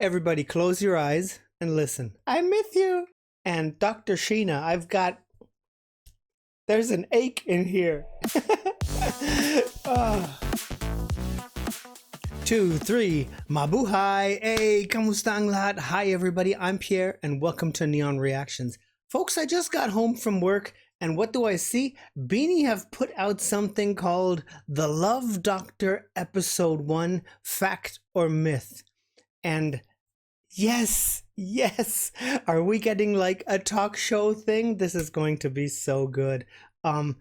Everybody close your eyes and listen. I miss you. And Dr. Sheena, there's an ache in here. Ah. 2, 3, mabuhay! Hey, kamusta ang lahat? Hi everybody, I'm Pierre and welcome to Neon Reactions. Folks, I just got home from work and what do I see? BINI have put out something called The Love Doctor Episode 1, Fact or Myth. And yes, are we getting like a talk show thing? This is going to be so good. I'm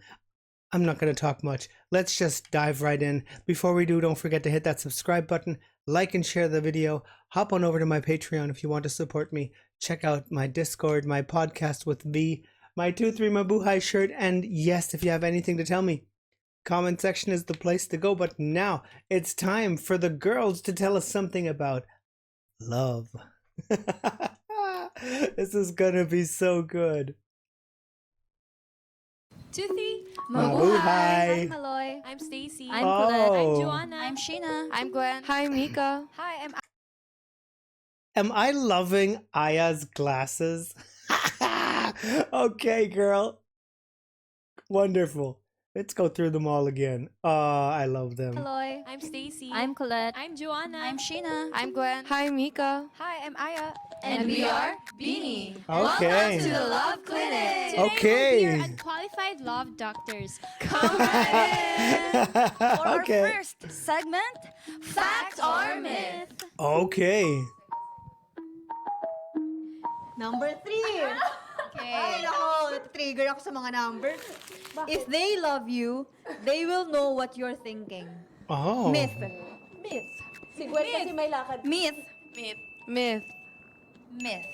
not going to talk much. Let's just dive right in. Before we do, don't forget to hit that subscribe button, like and share the video. Hop on over to my Patreon if you want to support me. Check out my Discord, my podcast with V, my 2-3 Mabuhay shirt, and yes, if you have anything to tell me, comment section is the place to go. But now it's time for the girls to tell us something about love. This is gonna be so good. 2, 3. Mabuhay! I'm Maloy. I'm Stacy. I'm Colette. I'm Oh. Joanna. I'm Sheena. I'm Gwen. Hi, Mika. Hi, Am I loving Aya's glasses? Okay, girl. Wonderful. Let's go through them all again. I love them. Maloy. I'm Stacy. I'm Colette. I'm Joanna. I'm Sheena. I'm Gwen. Hi, Mika. Hi, I'm Aya. And we are BINI. Okay. Welcome to the Love Clinic. Today Okay. we're unqualified love doctors. Come right in for our Okay. first segment, Fact or Myth. Okay. Number 3. Ay, nako, trigger ako sa mga numbers. If they love you, they will know what you're thinking. Oh. Myth. Myth. Si Gwen kasi may lakad. Myth. Myth. Myth.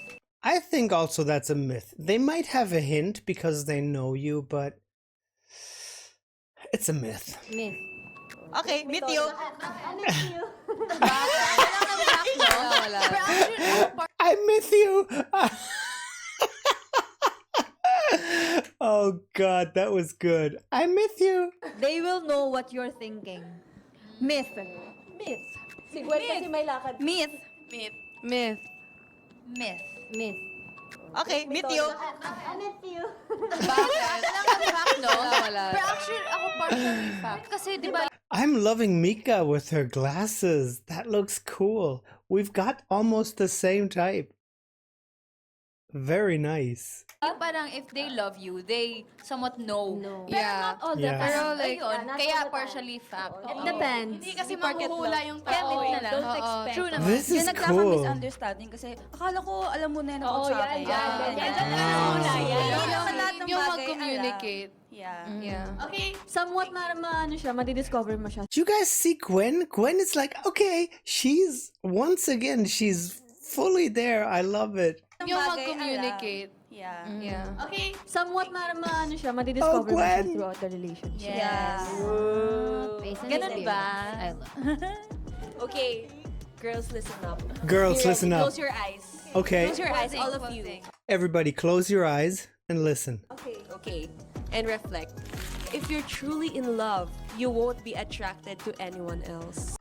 I think also that's a myth. They might have a hint because they know you, but it's a myth. Myth. Okay, meet you. I miss you. Oh God, that was good. I miss you. They will know what you're thinking. Myth. Myth. Si Gwen kasi may lakad. Myth. Myth. Myth. Myth. Okay, meet you. I miss you. Bakit? Kailangan fact, no? Pero actually, ako partially fact. Kasi, di ba, I'm loving Mika with her glasses. That looks cool. We've got almost the same type. Very nice. Yung parang if they love you, they somewhat know. No. Pero Yeah. not all the Yeah. time. Pero like, Ayun, not kaya all the time. partially fact. It Oo. depends. Hindi kasi mahuhula yung Kaya tao. myth na lang. Don't Oo. expect. True naman. This is Yan cool. nagkaka-misunderstanding kasi akala ko alam mo na yan about sa akin. Yung, Sa lahat ng yung bagay, mag-communicate. Yeah. Yeah. Okay. Somewhat ano siya, madidiscover mo siya. Do you guys see Gwen? Gwen is like, okay, she's fully there. I love it. Yung Bagay, mag-communicate. Yeah. Yeah. Okay. Somewhat ano siya, madidiscover mo siya Gwen! throughout the relationship. Yes. Ganun ba? I love. Okay. Girls, listen up. Girls, listen up. Close your eyes. Okay, Close your eyes, all of you. everybody close your eyes and listen. Okay. And reflect. If you're truly in love, you won't be attracted to anyone else.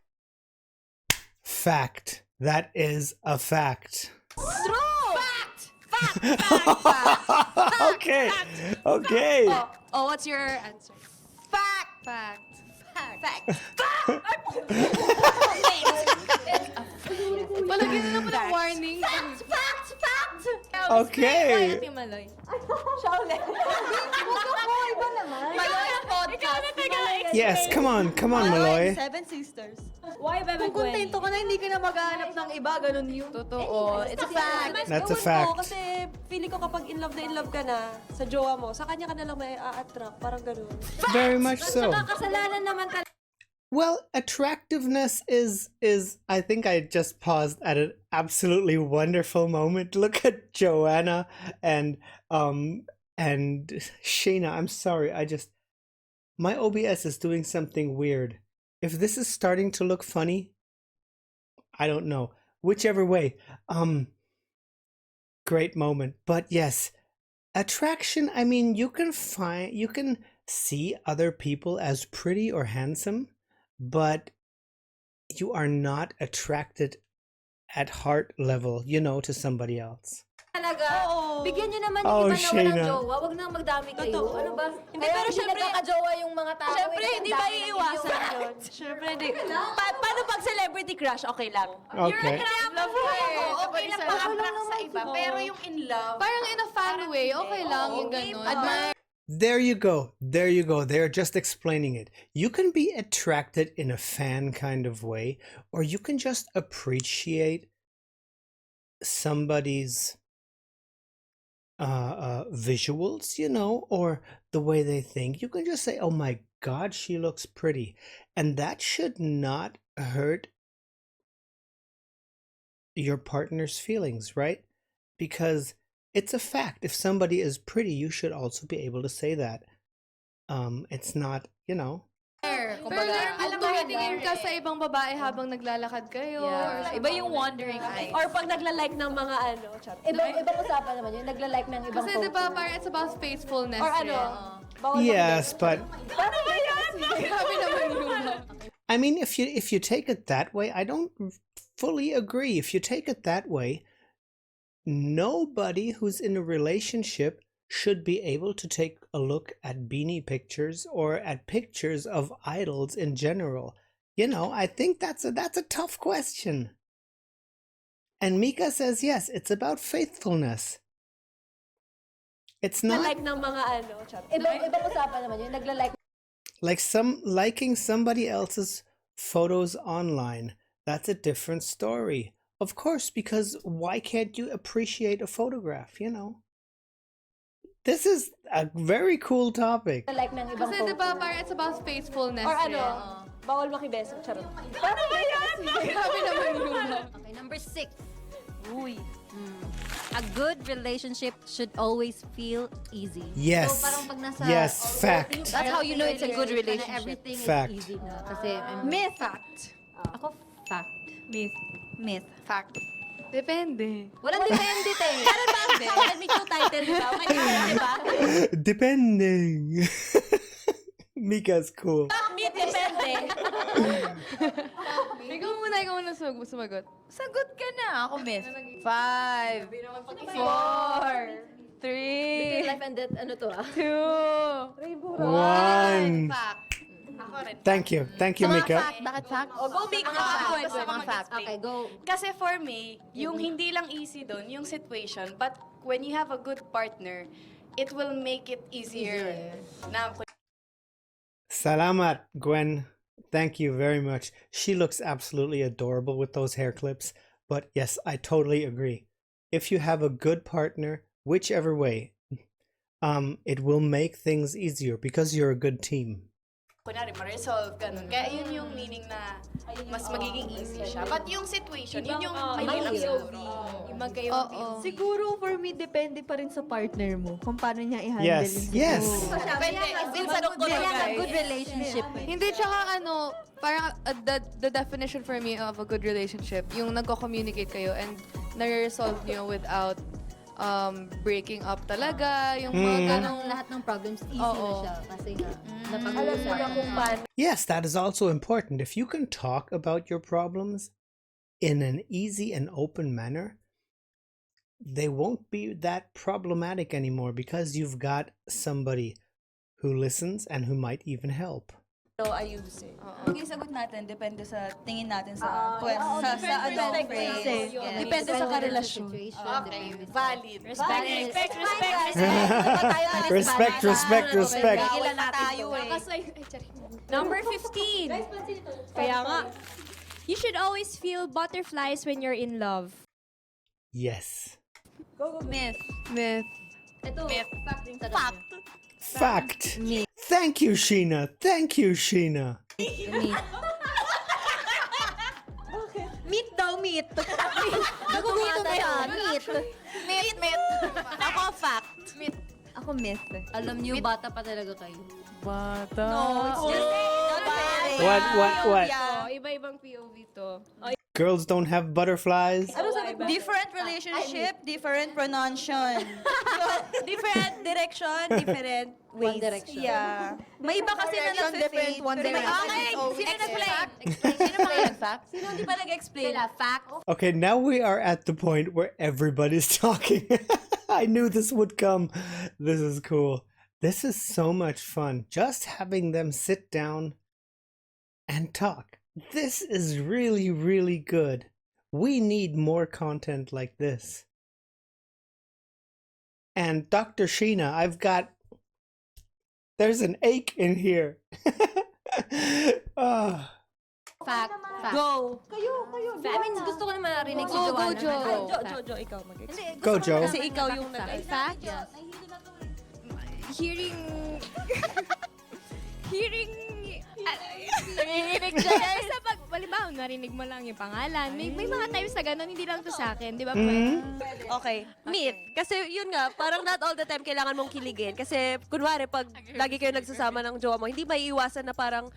Fact. That is a fact. Okay. Okay. Oh, what's your answer? Fact. Palagyan na lang po ng warning. Okay. Ate Maloy. Siya ulit. Iba naman. Maloy ang podcast. Yes, come on, Maloy. 7 sisters. Why, Bebe Kung kontento ka na, hindi ka na maghahanap ng iba, ganun yun. Totoo. It's a fact. That's a Ewan ko, fact. kasi feeling ko kapag in love ka na sa jowa mo, sa kanya ka na lang may a-attract. Parang ganun. Very much so. Kasalanan naman talaga. Well, attractiveness is I think I just paused at an absolutely wonderful moment. Look at Joanna and Sheena. I'm sorry. My OBS is doing something weird. If this is starting to look funny, I don't know. Whichever way. Great moment. But yes, attraction, I mean, you can see other people as pretty or handsome, but you are not attracted at heart level, you know, to somebody else. Talaga. Bigyan nyo naman Oh, yung iba na walang Sheena. jowa. Wag nang magdami kayo. Totoo. Ano ba? Hindi, Kaya pero hindi syempre- nagkakajowa yung mga tao. Siyempre, eh, hindi ang ba dami ng iiwasan inyong- yun? Siyempre, hindi. Paano pag celebrity crush? Okay lang. Okay. Love ko eh. Okay lang pang-attract sa iba. Pero yung in love, Parang in a fan way, okay lang yung ganun. There you go. There you go. They're just explaining it. You can be attracted in a fan kind of way, or you can just appreciate somebody's visuals, you know, or the way they think. You can just say, oh my God, she looks pretty. And that should not hurt your partner's feelings, right? Because it's a fact. If somebody is pretty, you should also be able to say that. It's not, you know. Pero kung tumitingin ka sa ibang babae habang naglalakad kayo. or sa iba yung wandering eyes. Or pag nagla-like ng mga ano, chat. Ibang usapan naman yun. Nagla-like ng ibang Kasi diba parang it's about faithfulness. Or ano, bawal Yes, but Grabe naman yun. I mean, if you take it that way, I don't fully agree. If you take it that way, nobody who's in a relationship should be able to take a look at BINI pictures or at pictures of idols in general. You know, I think that's a tough question. And Mika says yes, it's about faithfulness. It's not like ng mga ano, chat. Ibang usapan naman yun. Nagla-like like liking somebody else's photos online. That's a different story. Of course, because why can't you appreciate a photograph, you know? This is a very cool topic. like ng ibang Kasi diba parang it's about faithfulness. Or ano, eh. bawal makibeso, charot. Grabe naman yun. Okay, number 6. Uy. A good relationship should always feel easy. Yes. So, parang pag nasa... Yes, fact. That's how you know it's a good na relationship. everything Fact. is easy na. Kasi, Myth. Fact. ako, fact. Myth. Fact. Depende. Walang depende, te. Ano ba ang fact? May two title, di ba? May two, di ba? Depending. Mika's cool. Myth, depende. Ikaw muna sumagot. Sagot ka na. Ako myth. 5, 4, 3, Life and death, ano to 2, One. Fact. Ako rin. Thank you, Mika. Bakit fact? Go big Gusto na. mga fact. Okay, go. Kasi for me, yung hindi lang easy doon, yung situation, but when you have a good partner, it will make it easier. Na, Salamat, Gwen. Thank you very much. She looks absolutely adorable with those hair clips. But yes, I totally agree. If you have a good partner, whichever way, it will make things easier because you're a good team. kunwari, ma-resolve, ganun. Kaya yun yung meaning na mas magiging easy siya. But yung situation, yun yung mahirap siguro. Yung magkaiwang POV. Siguro for me, depende pa rin sa partner mo kung paano niya i-handle Yes, yes. Depende. Still sa doktor, Kaya nga, guys. good relationship. Hindi, tsaka ano, parang the definition for me of a good relationship, yung nagko-communicate kayo and nare-resolve nyo without breaking up talaga, yung mga ganong... Lahat ng problems, easy Oo. na siya. Kasi nga, Alam mo na napag-uusapan. kung paano. Yes, that is also important. If you can talk about your problems in an easy and open manner, they won't be that problematic anymore because you've got somebody who listens and who might even help. ayusin. Yung sagot natin, depende sa tingin natin sa sa adult phrase. Depende sa karelasyon. Okay, valid. Respect. Respect. Ilan na tayo eh. Number 15. Kaya nga. You should always feel butterflies when you're in love. Yes. Myth. Myth. Ito, Myth. fact din sa Fact. Fact. Thank you, Sheena. Thank you, Sheena. Meat daw, meat. Nagugutom na yan, meat. Myth. Ako, fact. Ako myth. Alam niyo, bata pa talaga kayo. Bata. No, it's just not fair. What? Oh, iba-ibang POV to. girls don't have butterflies. Different relationship, different pronunciation. Different direction, different ways. Yeah. May iba kasi na Different nafe-fade. one pero may direction. okay, Sino nag-explain? Sino mga nag-fact? Sino hindi pa nag-explain? Fact. Okay, now we are at the point where everybody's talking. I knew this would come. This is cool. This is so much fun. Just having them sit down and talk. This is really, really good. We need more content like this. And Dr. Sheena, there's an ache in here. Ah. Fact. Go. I mean, gusto ko na marinig si Go, Joanna. Jo, ikaw mag-explain. Go, Joe. Kasi ikaw yung Fact? Hearing... Nanginginig siya. Sa pag, halimbawa, narinig mo lang yung pangalan. May mga times na gano'n, hindi lang to sa akin. Di ba? Okay, myth. Kasi yun nga, parang not all the time kailangan mong kiligin. Kasi kunwari, pag lagi kayo nagsasama ng jowa mo, hindi maiiwasan na parang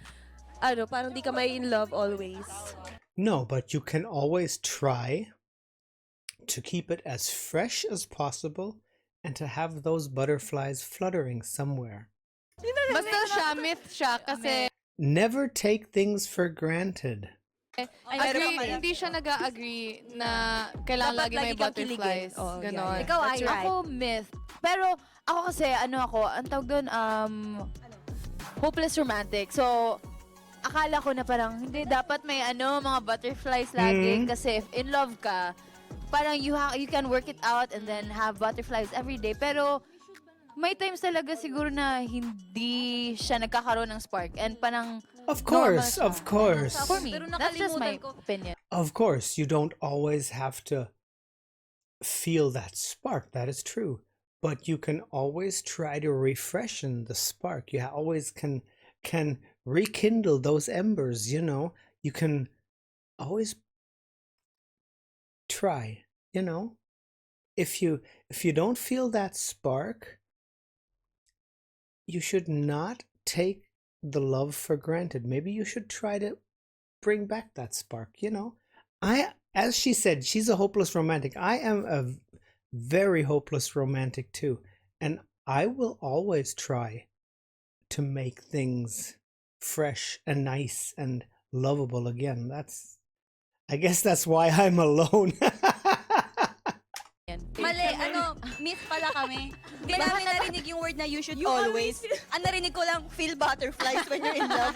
di ka may in love always. No, but you can always try to keep it as fresh as possible and to have those butterflies fluttering somewhere. Basta siya, myth siya. Kasi, Never take things for granted. hindi siya nag-agree na kailangan Dapat lagi lagi may kang butterflies. kiligin. Oh, yeah, Ganon. yeah. Ikaw, That's ay, right. Ako, myth. Pero, ako kasi, ang tawag doon, hopeless romantic. So, akala ko na parang, hindi, dapat may mga butterflies lagi. Kasi if in love ka, parang you can work it out and then have butterflies every day. Pero, may times talaga siguro na hindi siya nagkakaroon ng spark. And parang, Of course, normal siya. of course. For me, that's just my opinion. Of course, you don't always have to feel that spark. That is true. But you can always try to refreshen the spark. You always can rekindle those embers, you know. You can always try, you know. If you don't feel that spark, you should not take the love for granted. Maybe you should try to bring back that spark, you know. As she said, she's a hopeless romantic. I am a very hopeless romantic too. And I will always try to make things fresh and nice and lovable again. I guess that's why I'm alone. Mali, myth pala kami. Hindi namin narinig yung word na you should always. Ang narinig ko lang, feel butterflies when you're in love.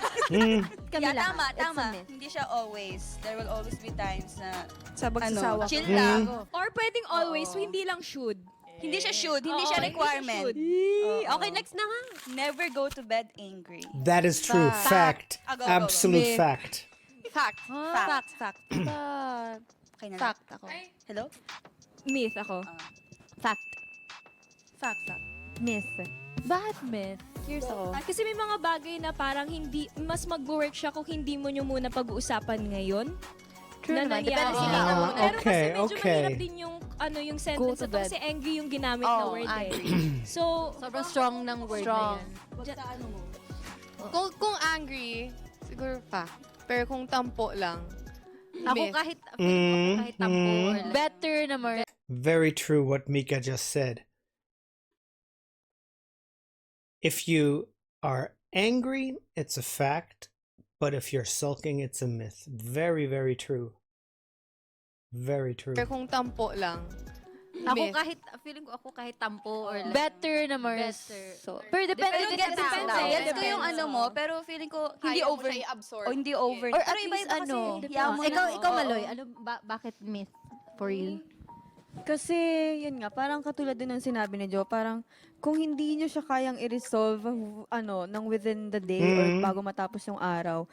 Yeah, tama. Hindi siya always. There will always be times na, Sa magsasawa chill ko. lang. Or pwedeng always, hindi lang should. Hindi siya should, hindi siya requirement. Okay, next na nga. Never go to bed angry. That is true. Fact. Go. Absolute fact. Fact. Fact. Okay na Fact lang. ako. Hello? Myth ako. Fact. Fact. Myth. Bakit myth? Curious ako. Kasi may mga bagay na parang hindi, mas mag-work siya kung hindi mo nyo muna pag-uusapan ngayon. True naman. Depende nangyari. sila. Pero kasi Okay, medyo okay. mahirap din yung sentence to na to bed. kasi angry yung ginamit na word eh. So, Sobrang strong ng word na yan. Kung angry, siguro fact. Pero kung tampo lang, Ako myth. kahit tampo or better na Very true what Mika just said. If you are angry, it's a fact. But if you're sulking, it's a myth. Very, very true. Very true. Pero kung tampo lang, Ako myth. feeling ko ako kahit tampo or better na so, pero depende Pero din gets sa ko, tao. gets ko yung mo, pero feeling ko, hindi Ayaw mo over. siya i-absorb. O hindi over. Or Pero at least iba-iba kasi. Hiya mo ikaw lang. Maloy, bakit myth for you? Kasi, yun nga, parang katulad din ng sinabi ni Jo, parang kung hindi nyo siya kayang i-resolve, nang within the day or bago matapos yung araw,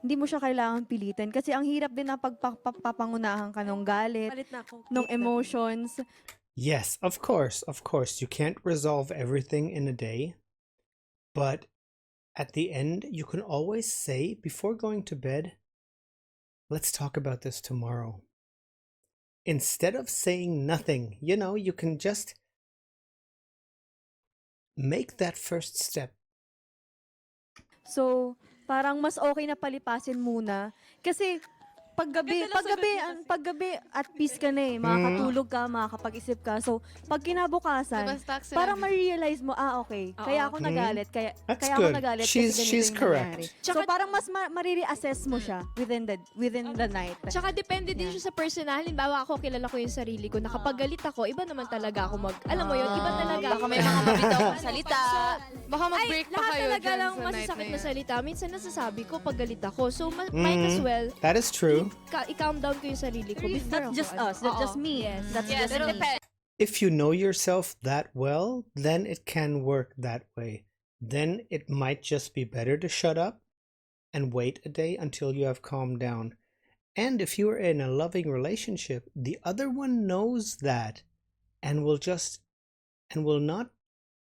hindi mo siya kailangan pilitin. Kasi ang hirap din na pagpapangunahan ka ng galit, Palit na ako. ng emotions. Yes, of course. Of course. You can't resolve everything in a day. But at the end, you can always say, before going to bed, let's talk about this tomorrow. Instead of saying nothing, you can just make that first step. So, parang mas okay na palipasin muna. Kasi, paggabi at peace ka na eh. Makakatulog ka, makakapag-isip ka. So, pag kinabukasan, Diba, Stax, parang sinabi- ma-realize mo, okay, kaya ako nagalit, kaya That's ako good. nagalit She's- kasi ganito she's yung correct. nangyari. So, parang mas ma-reassess mo siya within the night. Tsaka depende din siya sa personal. Halimbawa ako, kilala ko yung sarili ko. Na kapag galit ako, iba naman talaga ako alam mo yun, iba talaga. Baka may mga mabitaw kang salita. Baka mag-break pa Lahat kayo talaga dyan lang sa night masasakit na na yan. salita. Minsan nasasabi ko pag galit ako. So, might as well, That is true. i-calm down ko yung sarili ko. Before That's ako, just us. That's just me. That's just me. If you know yourself that well, then it can work that way. Then it might just be better to shut up and wait a day until you have calmed down. And if you are in a loving relationship, the other one knows that and will not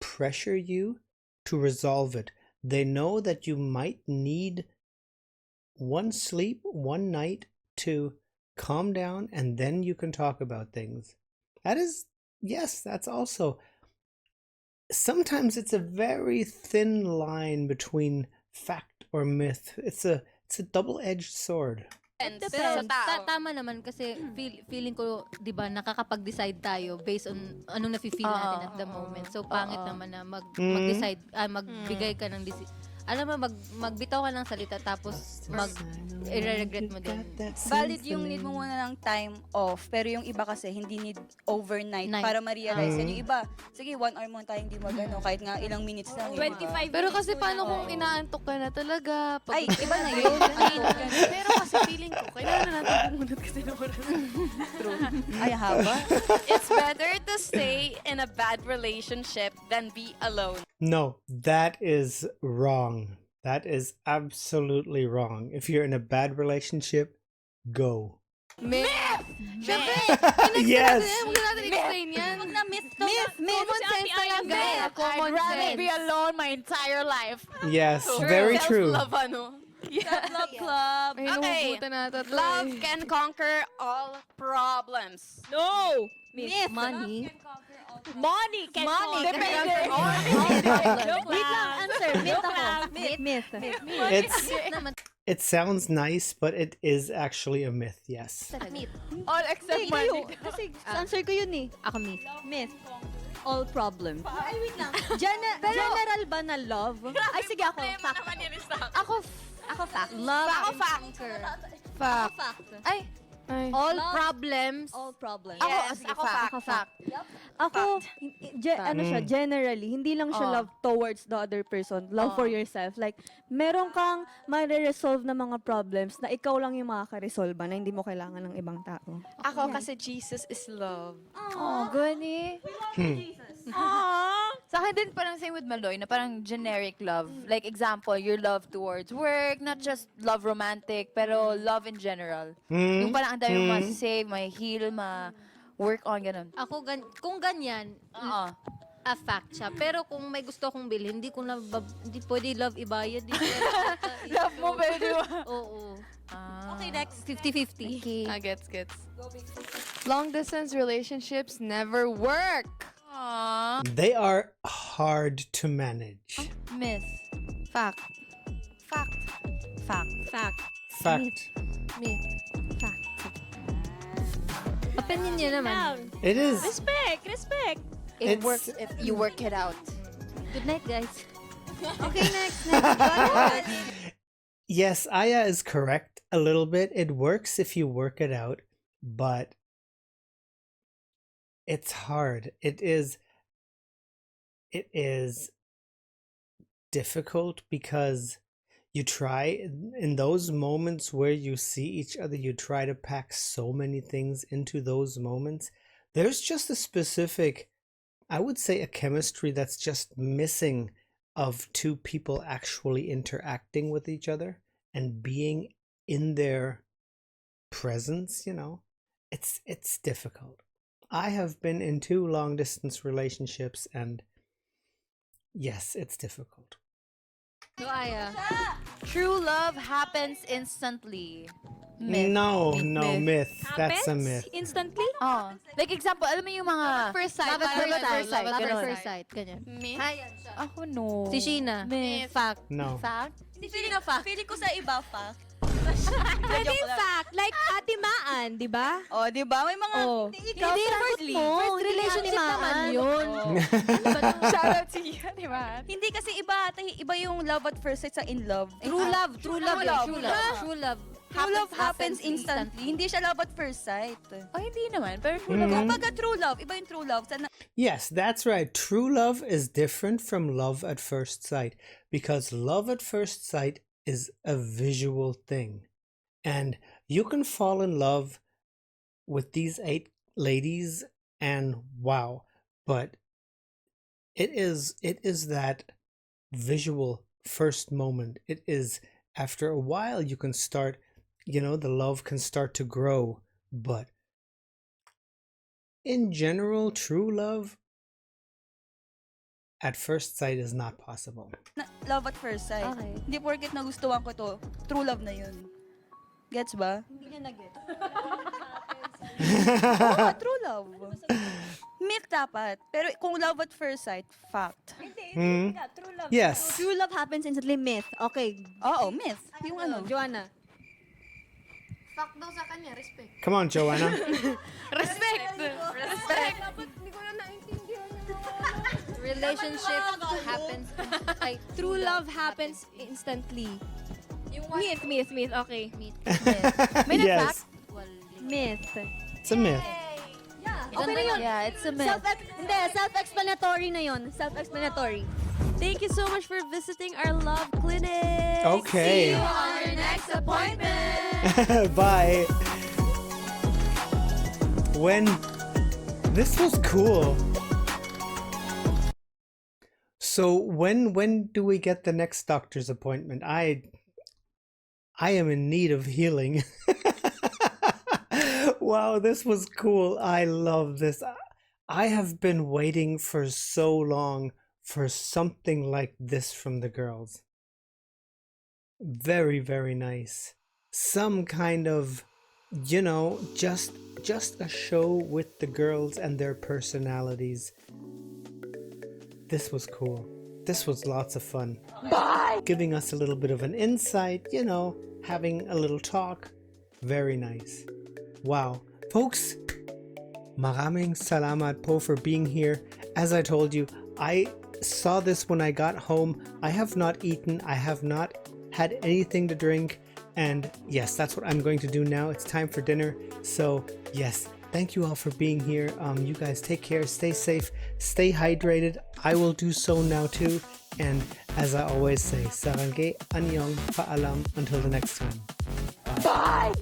pressure you to resolve it. They know that you might need one sleep, one night to calm down, and then you can talk about things. That's also, sometimes it's a very thin line between fact or myth. It's a double-edged sword. Pero tama naman kasi feeling ko, 'di ba, nakakapag-decide tayo based on anong nafe-feel natin at the moment. So pangit naman na mag-decide, magbigay ka ng alam mo, magbitaw ka ng salita tapos i-regret mo din. Valid yung need mo muna ng time off, pero yung iba kasi hindi need overnight para ma-realize yan. Yung iba, sige, 1 hour muna tayo hindi magano, kahit nga ilang minutes lang. 25 Pero kasi paano kung inaantok ka na talaga? Ay, iba na yun. Pero kasi feeling ko, kailangan na natin pumunod kasi ng oras. Ay, haba. It's better to stay in a bad relationship than be alone. No, that is wrong. That is absolutely wrong. If you're in a bad relationship, go. Myth! Siyempre! Yes. Huwag na natin explain yan. Huwag na myth to. Common sense talaga. Common I'd rather sense. be alone my entire life. Yes, very true. Self-love, ano? Love club. Ay, Okay. nahuhugutan na ito. Love can conquer all problems. No! Myth. Money. Money can Depende. Joke Wait lang, lang. answer. Myth ako. Myth. It sounds nice, but it is actually a myth. Yes. All except money. Kasi answer ko yun eh. Ako myth. Myth. All problem. Ay, wait lang. General ba na love? Ay, sige ako. Fact. Ako fact. Love. Ako fact. Fact. Ay, All problems. All problems. Ako fact. Ako, generally, hindi lang siya love towards the other person, love for yourself. Like, meron kang ma-resolve na mga problems na ikaw lang yung makaka-resolve na hindi mo kailangan ng ibang tao. Ako kasi Jesus is love. oh, gani. Sa akin din parang same with Maloy na parang generic love. Like example, your love towards work, not just love romantic, pero love in general. Yung parang ang dami mo ma-save, ma-heal, ma-work on, ganun. Ako, kung ganyan, a fact siya. Pero kung may gusto kong bilhin, hindi pwede love ibayad. Love mo, pwede mo. Oo. Okay, next. 50-50. Okay. Gets. Long distance relationships never work. They are hard to manage. Myth. Fact. Fact. Fact. Myth. Opinion niya naman. It is. Respect. It It's- works if you work it out. Good night, guys. Okay, next. Yes, Aya is correct a little bit. It works if you work it out, but it's hard. It is difficult because you try in those moments where you see each other, you try to pack so many things into those moments. There's just a specific, I would say, a chemistry that's just missing of two people actually interacting with each other and being in their presence, it's difficult. I have been in 2 long distance relationships and yes, it's difficult. So, Aya. True love happens instantly. Myth. No, Myth. myth. That's a myth. Instantly? Oh. Like example, alam mo yung mga... First sight. Love at first sight. Love at ganun. first sight. Ganyan. Myth. Ako no. Si Sheena. Myth. Fact. No. Fact? Feeling ko sa iba, fact. Pwede in fact, like Ate Maan, di ba? Oh, di ba? May mga, Oh. hindi ikaw, Hindi, firstly. first relationship naman yun. Shout out to you, di ba? Hindi kasi iba yung love at first sight sa in love. True love, true love, true love. True love. True love happens instantly. Hindi siya love at first sight. Oh, hindi naman. Pero Kumbaga true love, iba yung true love. Yes, that's right. True love is different from love at first sight because love at first sight is a visual thing. And you can fall in love with these 8 ladies and wow, but it is that visual first moment. It is after a while you can start, the love can start to grow, but in general, true love at first sight is not possible. Love at first sight. Okay. Hindi porket nagustuhan ko to, true love na yun. Gets ba? Hindi niya nag-get. Oo, true love. Myth dapat. Pero kung love at first sight, fact. True love. Yes. True love happens instantly. Myth. Okay. Oo, myth. Yung ano. Joanna. Fuck daw sa kanya, respect. Come on, Joanna. respect. Respect. Hindi ko na naintindihan Relationship happens. Ay, True love happens instantly. Myth. Okay. May Yes. Myth. It's a myth. Okay na yun. Yeah, it's a myth. Self-explanatory na yun. Self-explanatory. Thank you so much for visiting our love clinic. Okay. See you on your next appointment. Bye. This was cool. So when do we get the next doctor's appointment? I am in need of healing. Wow, this was cool. I love this. I have been waiting for so long for something like this from the girls. Very, very nice. Some kind of, just a show with the girls and their personalities. This was cool. This was lots of fun. Bye! Giving us a little bit of an insight, having a little talk. Very nice. Wow. Folks, maraming salamat po for being here. As I told you, I saw this when I got home. I have not eaten. I have not had anything to drink. And yes, that's what I'm going to do now. It's time for dinner. So yes, thank you all for being here. You guys take care, stay safe, stay hydrated. I will do so now too. And as I always say, sarangge, annyeong, paalam, until the next time. Bye!